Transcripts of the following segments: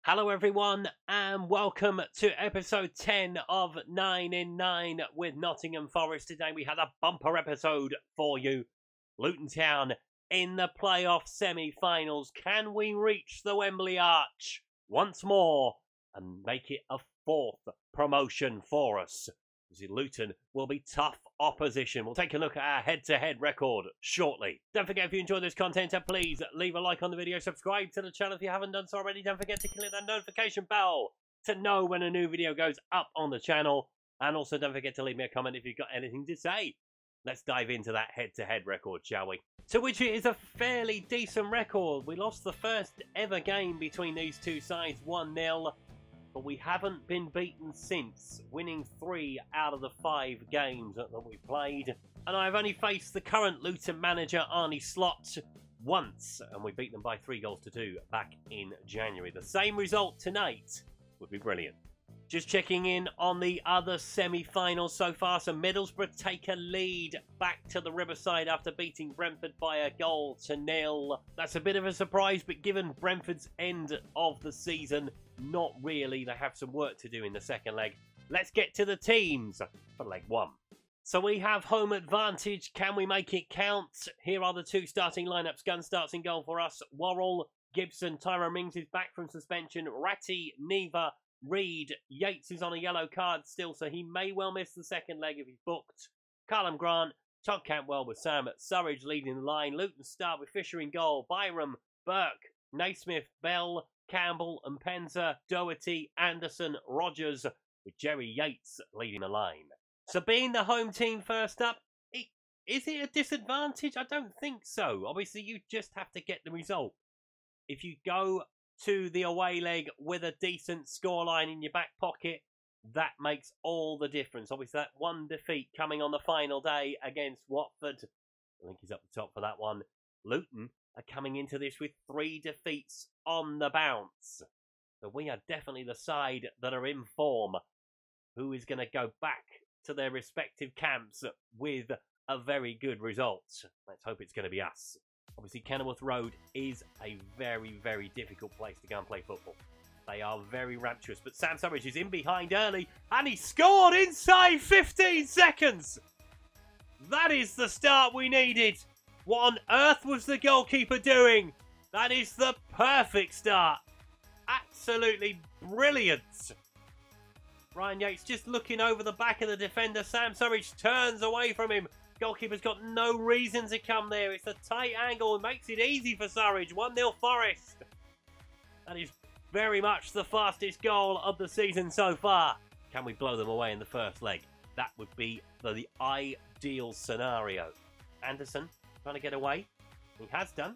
Hello everyone and welcome to episode 10 of 9 in 9 with Nottingham Forest. Today we had a bumper episode for you. Luton Town in the playoff semi-finals. Can we reach the Wembley Arch once more and make it a fourth promotion for us? Luton will be tough opposition. We'll take a look at our head-to-head record shortly. Don't forget, if you enjoyed this content, please leave a like on the video, subscribe to the channel if you haven't done so already. Don't forget to click that notification bell to know when a new video goes up on the channel. And also don't forget to leave me a comment if you've got anything to say. Let's dive into that head-to-head record, shall we? So which is a fairly decent record. We lost the first ever game between these two sides 1-0. But we haven't been beaten since, winning 3 out of the 5 games that we played. And I've only faced the current Luton manager, Arne Slot, once. And we beat them by 3-2 back in January. The same result tonight would be brilliant. Just checking in on the other semi-finals so far. So Middlesbrough take a lead back to the Riverside after beating Brentford by 1-0. That's a bit of a surprise, but given Brentford's end of the season, not really. They have some work to do in the second leg. Let's get to the teams for leg 1. So we have home advantage. Can we make it count? Here are the two starting lineups. Gunn starts in goal for us. Worrell, Gibson, Tyrone Mings is back from suspension. Ratty, Neva, Reed, Yates is on a yellow card still, so he may well miss the second leg if he's booked. Callum Grant, Todd Cantwell with Sam Surridge leading the line. Luton start with Fisher in goal. Byram, Burke, Naismith, Bell, Campbell and Penza, Doherty, Anderson, Rogers, with Jerry Yates leading the line. So being the home team first up, is it a disadvantage? I don't think so. Obviously, you just have to get the result. If you go to the away leg with a decent scoreline in your back pocket, that makes all the difference. Obviously, that one defeat coming on the final day against Watford. I think he's up the top for that one. Luton are coming into this with 3 defeats on the bounce. So we are definitely the side that are in form, who is going to go back to their respective camps with a very good result. Let's hope it's going to be us. Obviously, Kenilworth Road is a very, very difficult place to go and play football. They are very rapturous, but Sam Surridge is in behind early, and he scored inside 15 seconds! That is the start we needed! What on earth was the goalkeeper doing? That is the perfect start. Absolutely brilliant. Ryan Yates just looking over the back of the defender. Sam Surridge turns away from him. Goalkeeper's got no reason to come there. It's a tight angle and makes it easy for Surridge. 1-0 Forest. That is very much the fastest goal of the season so far. Can we blow them away in the first leg? That would be the ideal scenario. Anderson trying to get away. He has done.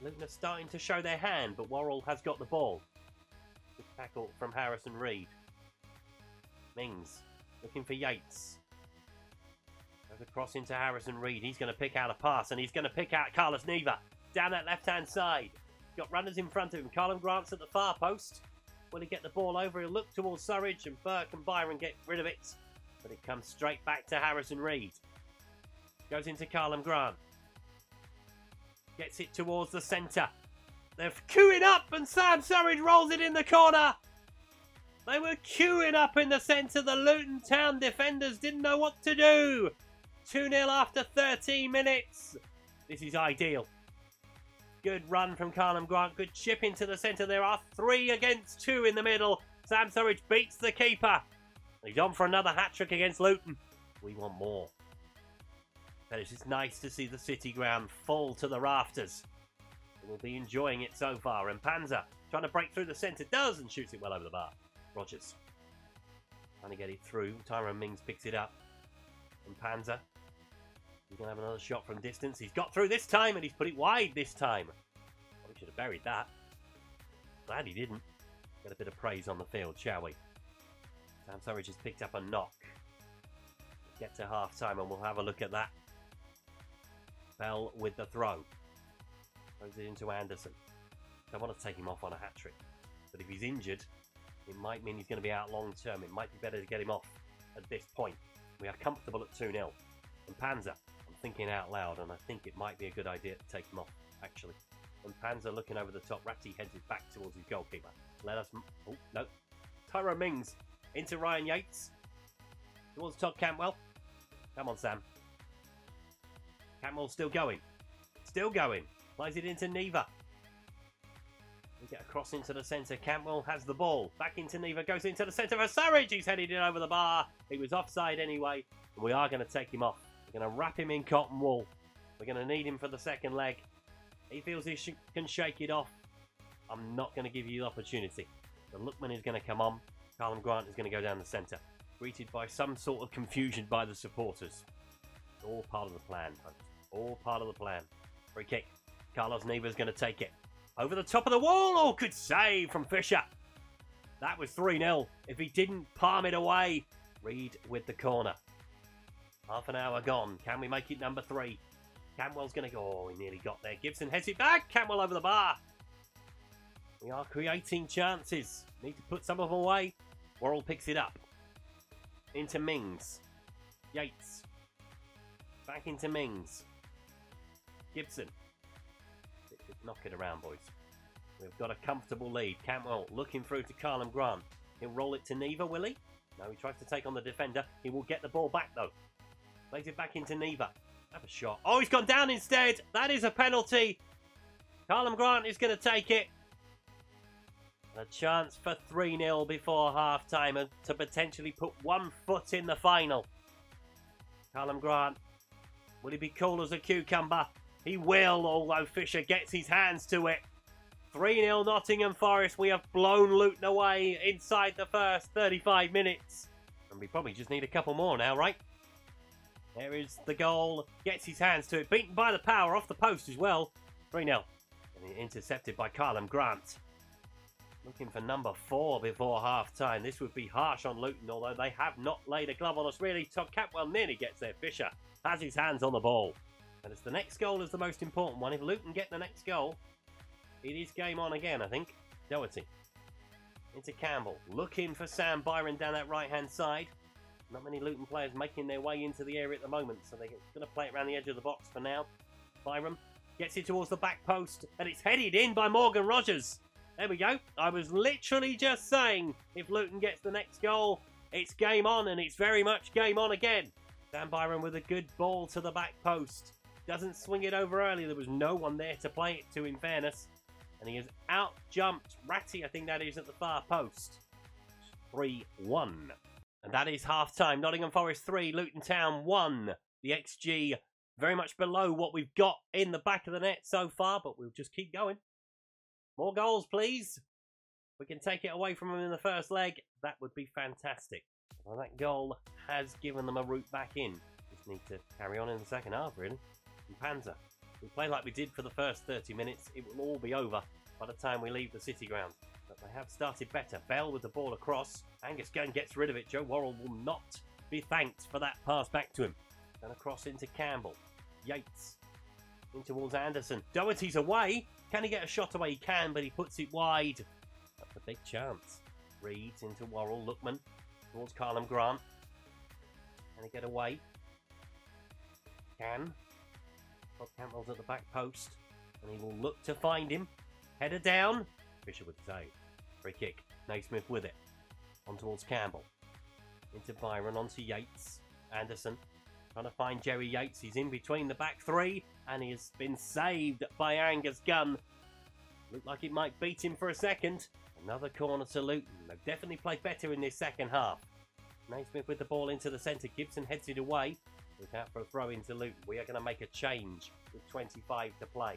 Luton are starting to show their hand, but Worrell has got the ball. Good tackle from Harrison Reed. Mings looking for Yates. Goes across into Harrison Reed. He's going to pick out a pass, and he's going to pick out Carlos Neva down that left-hand side. Got runners in front of him. Callum Grant's at the far post. Will he get the ball over? He'll look towards Surridge, and Burke and Byron get rid of it. But it comes straight back to Harrison Reed. Goes into Callum Grant. Gets it towards the centre. They're queuing up, and Sam Surridge rolls it in the corner. They were queuing up in the centre. The Luton Town defenders didn't know what to do. 2-0 after 13 minutes. This is ideal. Good run from Callum Grant. Good chip into the centre. There are 3 against 2 in the middle. Sam Surridge beats the keeper. He's on for another hat-trick against Luton. We want more. But it's just nice to see the City ground full to the rafters. We'll be enjoying it so far. And Panza trying to break through the centre. Does and shoots it well over the bar. Rogers trying to get it through. Tyrone Mings picks it up. And Panza. He's going to have another shot from distance. He's got through this time and he's put it wide this time. Probably should have buried that. Glad he didn't. Get a bit of praise on the field, shall we? Sam Surridge has picked up a knock. Get to half time and we'll have a look at that. Bell with the throw. Throws it into Anderson. Don't want to take him off on a hat-trick. But if he's injured, it might mean he's going to be out long term. It might be better to get him off at this point. We are comfortable at 2-0. And Panza, I'm thinking out loud, and I think it might be a good idea to take him off, actually. And Panzer looking over the top. Ratty heads it back towards his goalkeeper. Let us... Oh, no. Tyrone Mings into Ryan Yates. Towards Todd Cantwell. Come on, Sam. Cantwell's still going. Still going. Plays it into Neva. We get across into the centre. Cantwell has the ball. Back into Neva. Goes into the centre for Surridge. He's headed in over the bar. He was offside anyway. And we are going to take him off. We're going to wrap him in cotton wool. We're going to need him for the second leg. He feels he can shake it off. I'm not going to give you the opportunity. The Lookman is going to come on. Callum Grant is going to go down the centre. Greeted by some sort of confusion by the supporters. All part of the plan, folks. All part of the plan. Free kick. Carlos Neva's going to take it. Over the top of the wall. Oh, good save from Fisher. That was 3-0. If he didn't palm it away. Reed with the corner. Half an hour gone. Can we make it number 3? Cantwell's going to go. Oh, he nearly got there. Gibson heads it back. Cantwell over the bar. We are creating chances. Need to put some of them away. Worrell picks it up. Into Mings. Yates. Back into Mings. Gibson. Knock it around, boys. We've got a comfortable lead. Cantwell looking through to Callum Grant. He'll roll it to Neva, will he? No, he tries to take on the defender. He will get the ball back, though. Plays it back into Neva. Have a shot. Oh, he's gone down instead. That is a penalty. Callum Grant is going to take it. A chance for 3-0 before half-time and to potentially put 1 foot in the final. Callum Grant. Will he be cool as a cucumber? He will, although Fisher gets his hands to it. 3-0 Nottingham Forest. We have blown Luton away inside the first 35 minutes. And we probably just need a couple more now, right? There is the goal. Gets his hands to it. Beaten by the power off the post as well. 3-0. And intercepted by Callum Grant. Looking for number 4 before half-time. This would be harsh on Luton, although they have not laid a glove on us really. Todd Cantwell nearly gets there. Fisher has his hands on the ball. And it's the next goal is the most important one. If Luton get the next goal, it is game on again, I think. Doherty. Into Campbell. Looking for Sam Byron down that right-hand side. Not many Luton players making their way into the area at the moment, so they're going to play it around the edge of the box for now. Byron gets it towards the back post, and it's headed in by Morgan Rogers. There we go. I was literally just saying, if Luton gets the next goal, it's game on, and it's very much game on again. Sam Byron with a good ball to the back post. Doesn't swing it over early. There was no one there to play it to, in fairness. And he has out-jumped Ratty, I think that is, at the far post. 3-1. And that is half-time. Nottingham Forest 3, Luton Town 1. The XG very much below what we've got in the back of the net so far, but we'll just keep going. More goals, please. We can take it away from them in the first leg. That would be fantastic. Well, that goal has given them a route back in. Just need to carry on in the second half, really. And Panzer. We play like we did for the first 30 minutes. It will all be over by the time we leave the City ground. But they have started better. Bell with the ball across. Angus Gunn gets rid of it. Joe Worrell will not be thanked for that pass back to him. And across into Campbell. Yates. In towards Anderson. Doherty's away. Can he get a shot away? He can, but he puts it wide. That's a big chance. Reeds into Worrell. Lookman towards Callum Grant. Can he get away? Can. Todd Cantwell's at the back post. And he will look to find him. Header down. Fisher with the save. Free kick. Naismith with it. On towards Campbell. Into Byron. Onto Yates. Anderson. Trying to find Jerry Yates. He's in between the back three. And he has been saved by Angus Gunn. Looked like it might beat him for a second. Another corner to Luton. They've definitely played better in this second half. Naismith with the ball into the centre. Gibson heads it away. Look out for a throw into Luton. We are going to make a change with 25 to play.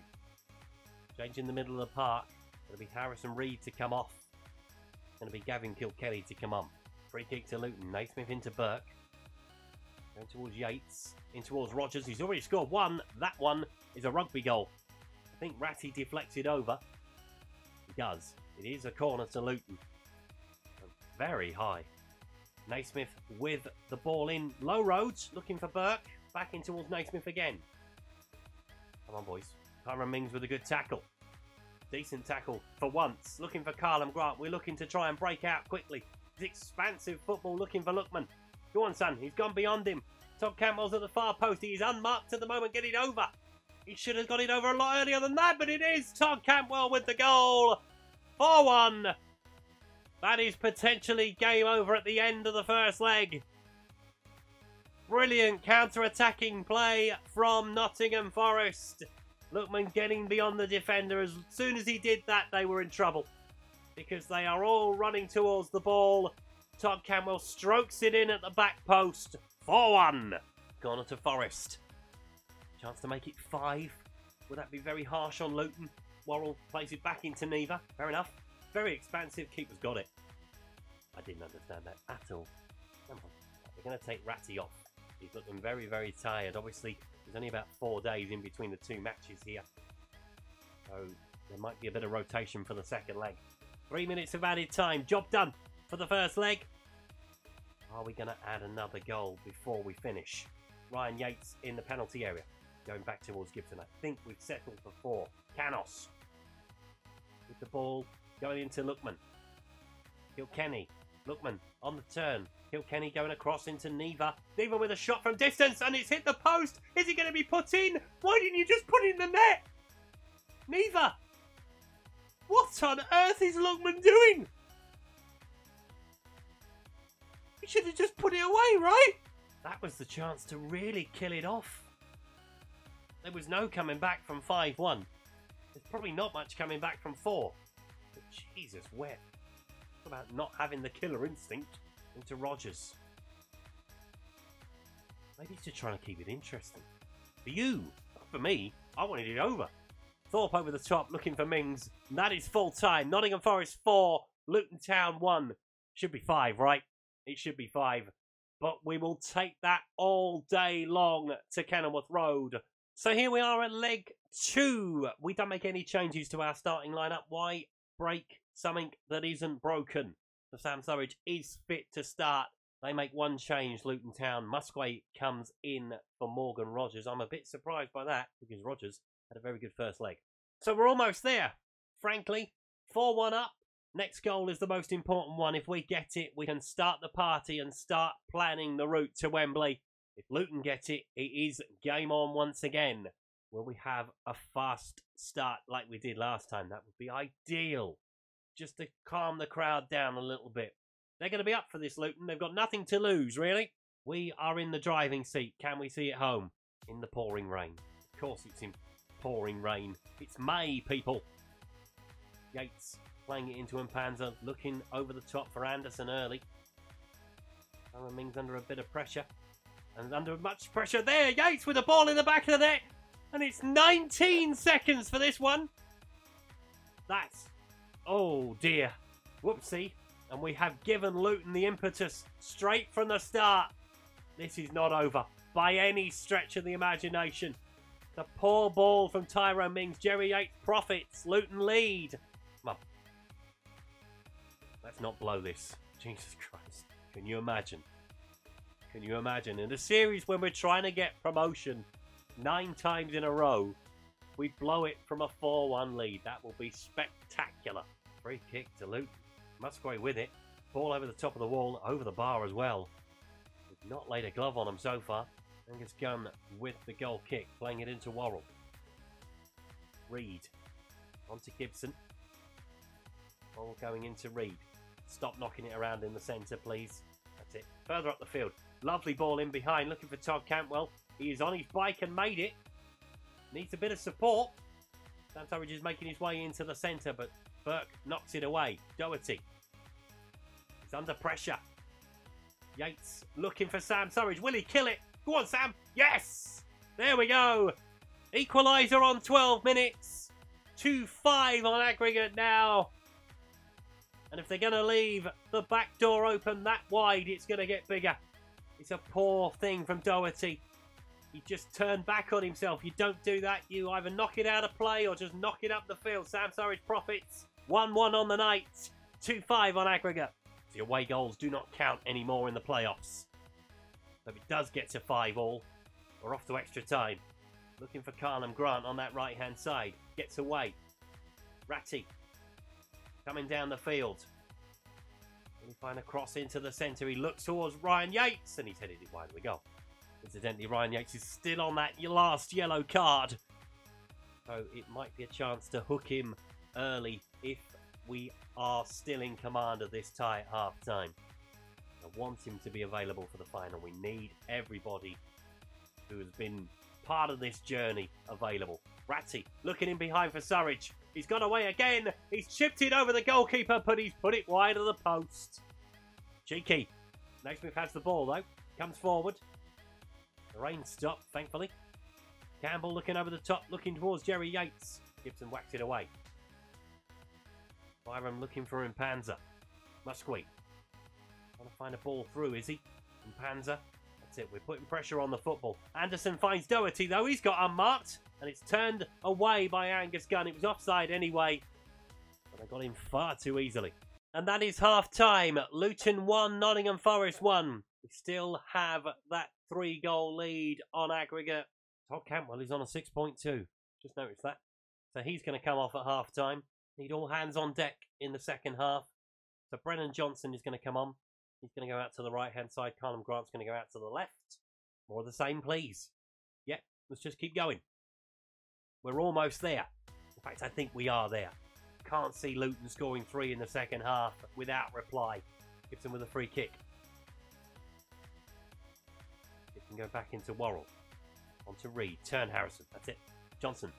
Change in the middle of the park. It'll be Harrison Reed to come off. It's going to be Gavin Kilkelly to come on. Free kick to Luton. Naismith into Burke. Going towards Yates. In towards Rogers. He's already scored one. That one is a rugby goal. I think Ratty deflected over. He does. It is a corner to Luton. Very high. Naismith with the ball in. Low roads. Looking for Burke. Back in towards Naismith again. Come on, boys. Tyrone Mings with a good tackle. Decent tackle for once. Looking for Callum Grant. We're looking to try and break out quickly. It's expansive football looking for Lookman. Go on, son. He's gone beyond him. Todd Campbell's at the far post. He is unmarked at the moment. Get it over. He should have got it over a lot earlier than that, but it is Todd Cantwell with the goal. 4-1. That is potentially game over at the end of the first leg. Brilliant counter-attacking play from Nottingham Forest. Lookman getting beyond the defender. As soon as he did that, they were in trouble, because they are all running towards the ball. Todd Cantwell strokes it in at the back post. 4-1. Corner to Forest. Chance to make it 5. Would that be very harsh on Luton? Worrell plays it back into Neva. Fair enough. Very expansive. Keeper's got it. I didn't understand that at all. Come on. They're going to take Ratty off. He's looking very, very tired. Obviously, there's only about 4 days in between the 2 matches here. So there might be a bit of rotation for the second leg. 3 minutes of added time. Job done for the first leg. Are we going to add another goal before we finish? Ryan Yates in the penalty area. Going back towards Gibson. I think we've settled for 4. Canos. With the ball going into Lookman. Kilkenny. Lookman on the turn. Kilkenny going across into Neva. Neva with a shot from distance, and it's hit the post. Is he going to be put in? Why didn't you just put it in the net? Neva. What on earth is Lookman doing? He should have just put it away, right? That was the chance to really kill it off. There was no coming back from 5-1. There's probably not much coming back from 4. But Jesus, where? What about not having the killer instinct into Rodgers? Maybe he's just trying to keep it interesting. For you, not for me, I wanted it over. Thorpe over the top, looking for Mings. And that is full time. Nottingham Forest 4, Luton Town 1. Should be 5, right? It should be 5. But we will take that all day long to Kenilworth Road. So here we are at leg 2. We don't make any changes to our starting lineup. Why break something that isn't broken? So Sam Surridge is fit to start. They make one change, Luton Town. Musgrave comes in for Morgan Rodgers. I'm a bit surprised by that, because Rodgers had a very good first leg. So we're almost there. Frankly, 4-1 up. Next goal is the most important one. If we get it, we can start the party and start planning the route to Wembley. If Luton get it, it is game on once again. Will we have a fast start like we did last time? That would be ideal. Just to calm the crowd down a little bit. They're going to be up for this, Luton. They've got nothing to lose, really. We are in the driving seat. Can we see it home? In the pouring rain. Of course it's in pouring rain. It's May, people. Yates playing it into Mpanza. Looking over the top for Anderson early. Aaron Mings under a bit of pressure. And under much pressure there. Yates with the ball in the back of the net. And it's 19 seconds for this one. That's... oh dear. Whoopsie. And we have given Luton the impetus straight from the start. This is not over by any stretch of the imagination. The poor ball from Tyrone Mings. Jerry Yates profits. Luton lead. Come on. Let's not blow this. Jesus Christ. Can you imagine? Can you imagine? In a series when we're trying to get promotion 9 times in a row, we blow it from a 4-1 lead. That will be spectacular. Free kick to Luton. Musgrave with it. Ball over the top of the wall, over the bar as well. We've not laid a glove on him so far. Angus Gunn with the goal kick, playing it into Worrell. Reed. On to Gibson. Ball going into Reed. Stop knocking it around in the centre, please. That's it. Further up the field. Lovely ball in behind, looking for Todd Cantwell. He is on his bike and made it. Needs a bit of support. Sam Surridge is making his way into the centre, but Burke knocks it away. Doherty. He's under pressure. Yates looking for Sam Surridge. Will he kill it? Go on, Sam. Yes! There we go. Equaliser on 12 minutes. 2-5 on aggregate now. And if they're going to leave the back door open that wide, it's going to get bigger. It's a poor thing from Doherty. He just turned back on himself. You don't do that. You either knock it out of play or just knock it up the field. Sam Surridge profits. 1-1 on the night. 2-5 on aggregate. The away goals do not count anymore in the playoffs. So if it does get to 5-5, we're off to extra time. Looking for Carnham Grant on that right-hand side. Gets away. Ratty. Coming down the field. He find a cross into the centre. He looks towards Ryan Yates. And he's headed it wide of the goal. Incidentally, Ryan Yates is still on that last yellow card. So it might be a chance to hook him early if we are still in command of this tie at half-time. I want him to be available for the final. We need everybody who has been part of this journey available. Ratty looking in behind for Surridge. He's gone away again. He's chipped it over the goalkeeper, but he's put it wide of the post. Cheeky. Naismith has the ball, though. Comes forward. The rain stopped, thankfully. Campbell looking over the top, looking towards Jerry Yates. Gibson whacked it away. Byram looking for Mpanza. Musquet. Want to find a ball through, is he? Mpanza. That's it. We're putting pressure on the football. Anderson finds Doherty, though. He's got unmarked. And it's turned away by Angus Gunn. It was offside anyway. But they got him far too easily. And that is half-time. Luton 1, Nottingham Forest 1. We still have that 3-goal lead on aggregate. Todd Cantwell is on a 6.2. Just noticed that. So he's going to come off at half-time. Need all hands on deck in the second half. So Brennan Johnson is going to come on. He's going to go out to the right-hand side. Callum Grant's going to go out to the left. More of the same, please. Yeah, let's just keep going. We're almost there. In fact, I think we are there. Can't see Luton scoring 3 in the second half without reply. Gibson with a free kick. It can go back into Worrell. On to Reed. Turn Harrison. That's it. Johnson.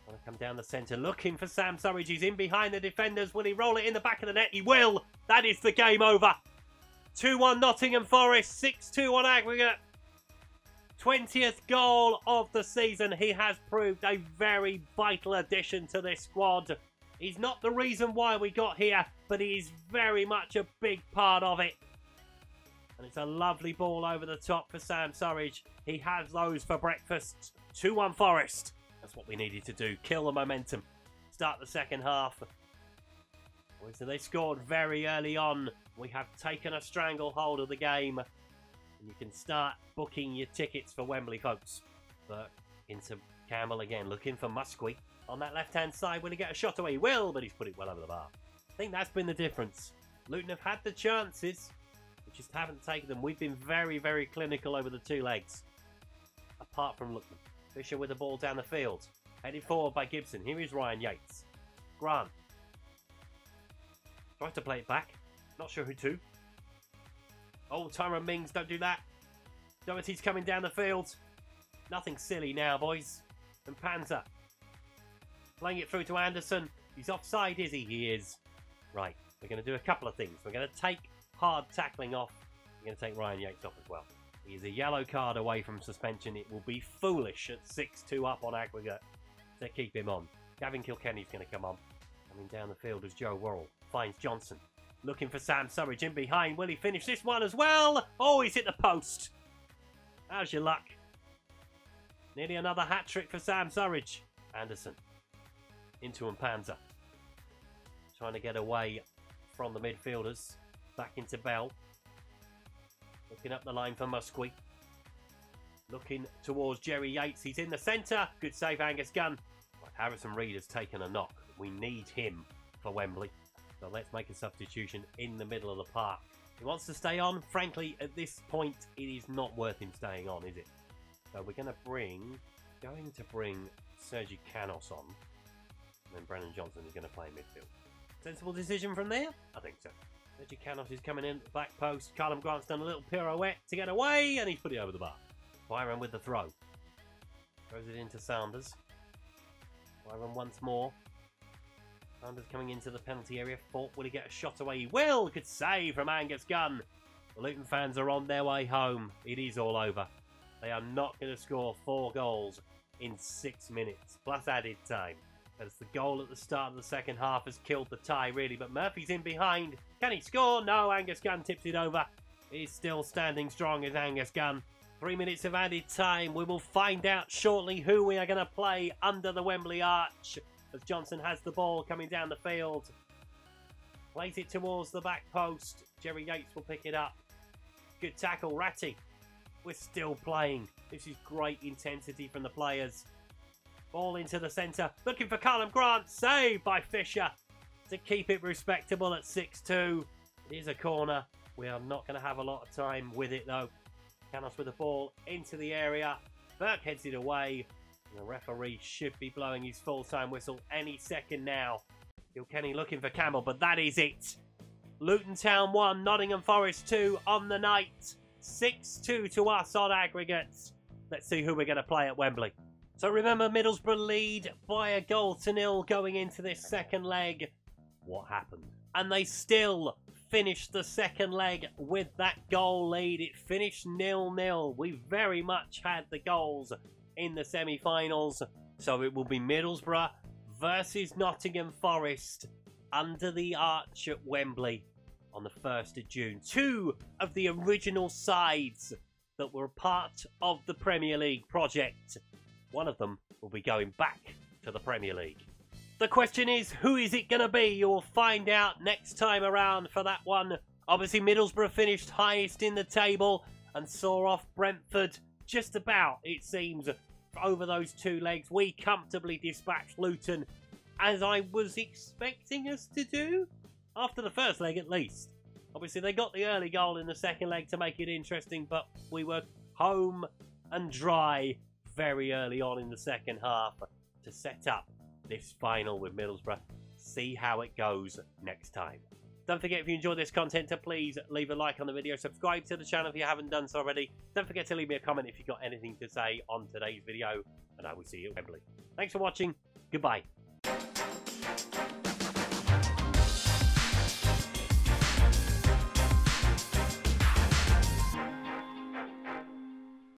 Want to come down the centre. Looking for Sam Surridge. He's in behind the defenders. Will he roll it in the back of the net? He will. That is the game over. 2-1 Nottingham Forest. 6-2 on aggregate. 20th goal of the season. He has proved a very vital addition to this squad. He's not the reason why we got here, but he is very much a big part of it. And it's a lovely ball over the top for Sam Surridge. He has those for breakfast. 2-1 Forest. That's what we needed to do. Kill the momentum. Start the second half. So they scored very early on. We have taken a stranglehold of the game. And you can start booking your tickets for Wembley, folks. But into Campbell again, looking for Musquet. On that left-hand side, will he get a shot away? He will, but he's put it well over the bar. I think that's been the difference. Luton have had the chances. We just haven't taken them. We've been very, very clinical over the two legs. Apart from Luton. Fisher with the ball down the field. Headed forward by Gibson. Here is Ryan Yates. Grant. Tries to play it back. Not sure who to. Oh, Tyrone Mings, don't do that. Doherty's coming down the field. Nothing silly now, boys. And Panzer. Playing it through to Anderson. He's offside, is he? He is. Right, we're going to do a couple of things. We're going to take hard tackling off. We're going to take Ryan Yates off as well. He is a yellow card away from suspension. It will be foolish at 6-2 up on aggregate to keep him on. Gavin Kilkenny's going to come on. Coming down the field is Joe Worrell. Finds Johnson. Looking for Sam Surridge in behind. Will he finish this one as well? Oh, he's hit the post. How's your luck? Nearly another hat-trick for Sam Surridge. Anderson. Into Mpanza. Trying to get away from the midfielders. Back into Bell. Looking up the line for Musquet. Looking towards Jerry Yates. He's in the centre. Good save, Angus Gunn. Right, Harrison Reed has taken a knock. We need him for Wembley. So let's make a substitution in the middle of the park. He wants to stay on. Frankly, at this point, it is not worth him staying on, is it? So we're going to bring Sergi Canos on. And then Brennan Johnson is going to play midfield. Sensible decision from there? I think so. Sergi Canos is coming in at the back post. Callum Grant's done a little pirouette to get away, and he's put it over the bar. Byron with the throw. Throws it into Sanders. Byron once more. Sanders coming into the penalty area. Thought, will he get a shot away? He will! Good save from Angus Gunn. The Luton fans are on their way home. It is all over. They are not going to score 4 goals in 6 minutes, plus added time. As the goal at the start of the second half has killed the tie, really. But Murphy's in behind. Can he score? No, Angus Gunn tips it over. He's still standing strong as Angus Gunn. 3 minutes of added time. We will find out shortly who we are going to play under the Wembley arch. As Johnson has the ball coming down the field. Plays it towards the back post. Jerry Yates will pick it up. Good tackle, Ratty. We're still playing. This is great intensity from the players. Ball into the centre. Looking for Callum Grant. Saved by Fisher to keep it respectable at 6-2. It is a corner. We are not going to have a lot of time with it though. Canos with the ball into the area. Burke heads it away. The referee should be blowing his full-time whistle any second now. Kilkenny looking for Campbell, but that is it. Luton Town 1, Nottingham Forest 2 on the night. 6-2 to us on aggregates. Let's see who we're going to play at Wembley. So remember, Middlesbrough lead by a 0 going into this second leg. What happened? And they still finished the second leg with that goal lead. It finished 0-0. We very much had the goals in the semi-finals. So it will be Middlesbrough versus Nottingham Forest under the arch at Wembley on the 1st of June. Two of the original sides that were part of the Premier League project. One of them will be going back to the Premier League. The question is, who is it going to be? You'll find out next time around for that one. Obviously, Middlesbrough finished highest in the table and saw off Brentford just about, it seems, over those two legs. We comfortably dispatched Luton, as I was expecting us to do, after the first leg at least. Obviously, they got the early goal in the second leg to make it interesting, but we were home and dry very early on in the second half to set up this final with Middlesbrough. See how it goes next time. Don't forget, if you enjoyed this content, to please leave a like on the video. Subscribe to the channel if you haven't done so already. Don't forget to leave me a comment if you've got anything to say on today's video. And I will see you at Wembley. Thanks for watching. Goodbye.